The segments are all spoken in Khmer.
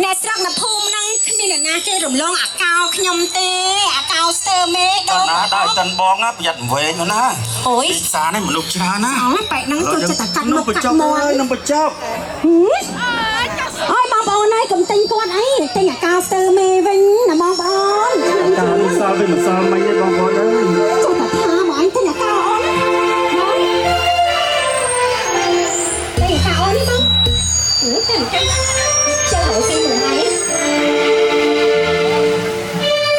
អ្នកស្រុកនៅភូមិហ្នឹងគ្មានអ្នកណាគេរំលងអាកោខ្ញុំទេអាកោស្ទើមេដូនណាដែរតិនបងណាប្រយ័ត្នវែងណាអូយផ្សារនេះមនុស្សច្រើនណាបែបហ្នឹងចូលចិត្តតែកាត់មុខកាត់មាត់នឹងបញ្ចប់អើយបងប្អូនអើយកុំទិញគាត់អីទិញអាកោស្ទើមេវិញណាបងប្អូនតាមមិនសល់វិញមិនសល់មិនទេបងប្អូនអើយចូលតែថាមកអញទិញអាកោអូនទិញអាកោអូននេះបងតែមិនចាំចូលហើយស៊ីមួយហើយ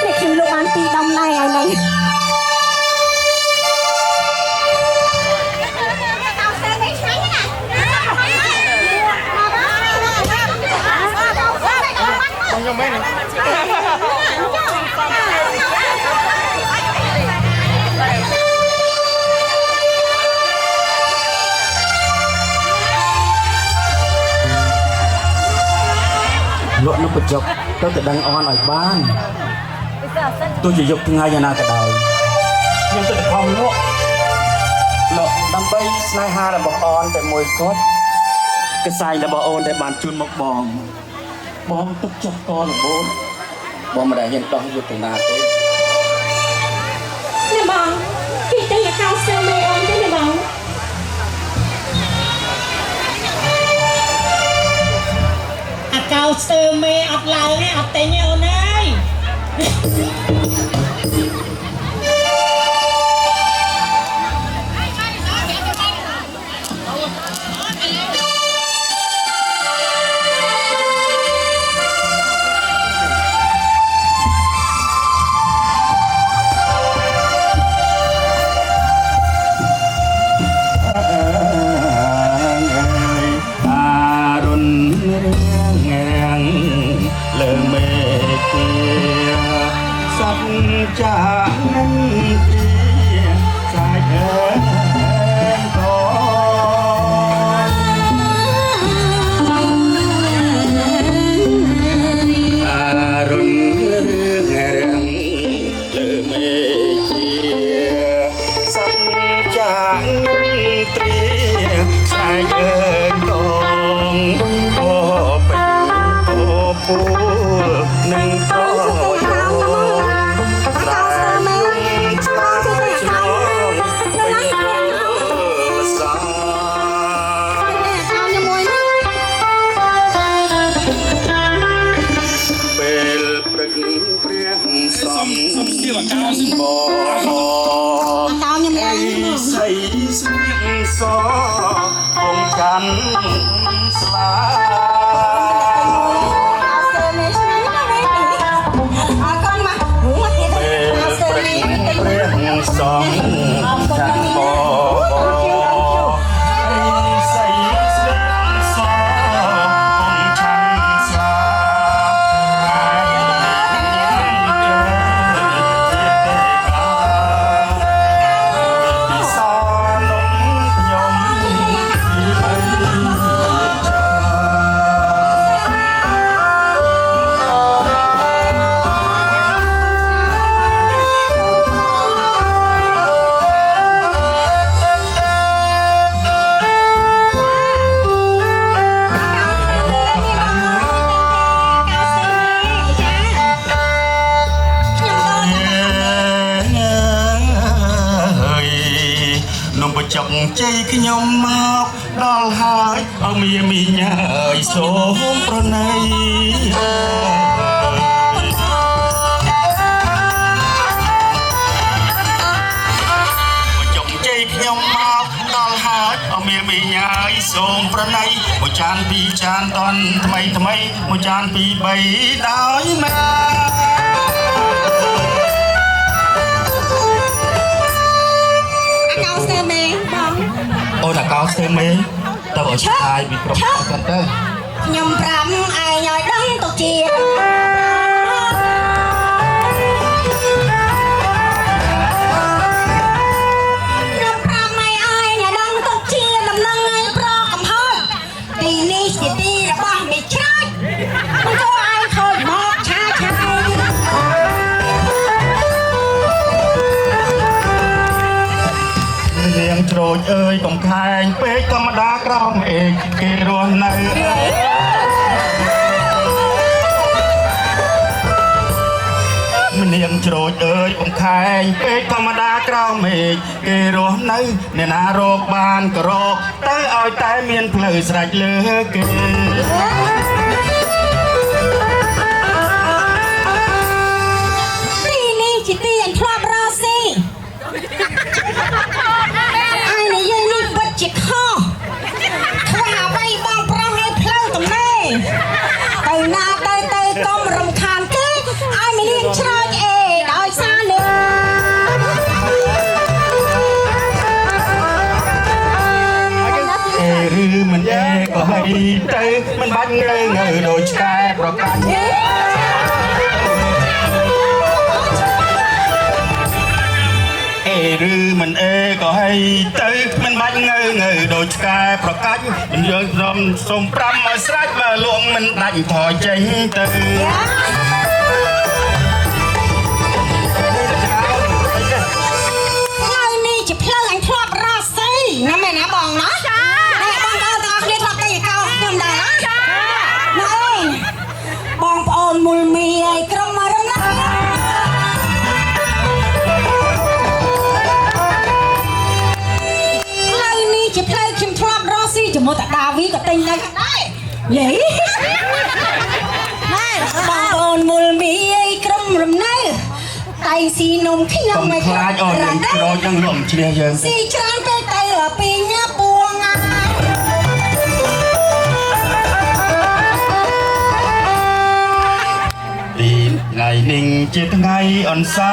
នេះខ្ញុំលក់បាន2ដុំឡើយហើយនេះខ្ញុំមែនលក់នៅបញ្ចុកទៅតែដឹងអនឲ្យបានទោះជាយកថ្ងៃយ៉ាងណាក៏ដោយខ្ញុំទៅខំលក់ដើម្បីស្នេហារបស់អនតែមួយគាត់កសាយរបស់អូនដែលបានជូនមកបងទុកចុះកលបូនបងមិនដែលហ៊ានដោះយុទ្ធនាទេនេះបងពីតែអាកោស្ទើមេអូនទេនេះបងអាកោស្ទើមេអត់ឡើងទេអត់ទិញទេអូនអើយចានឹងទីសាយអើកូនអារុនរឿងរឿងលើមេជាសាច់ចានឹងទីសាយអើកូនអូពេញអូពូនឹងកូនសំស្ទៀវអាកោសិបអាកោខ្ញុំឡើងសៃស្រៀងសគងច័ន្ទស្លាអរគុណមកមួយទៀតអរគុណព្រះសង្ឃច័ន្ទបចុកជ័យខ្ញុំមកដល់ហើយអមីមីញ៉ាអើយសូមប្រណីចុកជ័យខ្ញុំមកដល់ហើយអមីមីញ៉ាអើយសូមប្រណីមួយចានពីរចានតន់ថ្មីមួយចានពីរបីដោយណាអូនអាកោស្ទើមេទៅឲ្យឆ្ងាយពីក្រុមគាត់ទៅខ្ញុំប្រាំឯងឲ្យដឹងទុកជាតិខ្ញុំប្រាំឯងឲ្យដឹងទុកជាតិដំណឹងឲ្យប្រកំហុសទីនេះជាទីរបស់មេច្រាច់មិនចូលឲ្យខូចមកឆាឆានាងច្រូចអើយកុំខែងពេកធម្មតាក្រោមអេកគេរស់នៅ ចបំខែងពេកធម្មតាក្រោមមេឃគេរស់នៅអ្នកណារកបានក៏រកទៅឲ្យតែមានផ្លូវស្រេចលើគេ ទីនេះជាទីអន្ធ្លាប់រស់ស៊ីហើយនិយាយនេះពិតជាខុសខ្វះអ្វីបងប្រុសឲ្យផ្លូវទំនេរទៅណាទៅកុំរំខានគេឲ្យមានលៀងឆ្លើយអេដោយសារលើ ឬមិនអេក៏ហើយទៅមិនបាច់ងើងើដូចឆ្កែប្រកាច់អេឬមិនអេក៏ហើយទៅមិនបាច់ងើងើដូចឆ្កែប្រកាច់មិនយើងរំសុំ5ឲ្យស្រេចបើលងមិនដាច់ថយចេញទៅ ណាមែនណាបងណាចាតែបងប្អូនទាំងអស់គ្នាធ្លាប់ទៅកោខ្ញុំដែរណាចាណែបងប្អូនមូលមីឲ្យក្រុមមករំណាផ្លូវនេះជាផ្លូវខ្ញុំធ្លាប់រស់ស៊ីជាមួយតាដាវីក៏ទិញដែរដែរយេណែបងប្អូនមូលមីឲ្យក្រុមរំនៅតៃស៊ីនំខ្ញុំមិនខ្លាចអូននឹងក្រោយនឹងលំជ្រះយើងស៊ីច្រើនពេកទៅពីញ៉ាពួងទីថ្ងៃនេះជាថ្ងៃអន្សា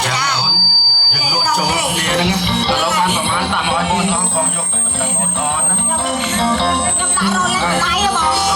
ចាអូនយើងលក់ចូលគ្នាហ្នឹងឥឡូវបានប្រហែលតាមឲ្យអូនអស់កុំយកទៅដល់អូនណា ខ្ញុំដាក់រត់លេងដៃហ្មង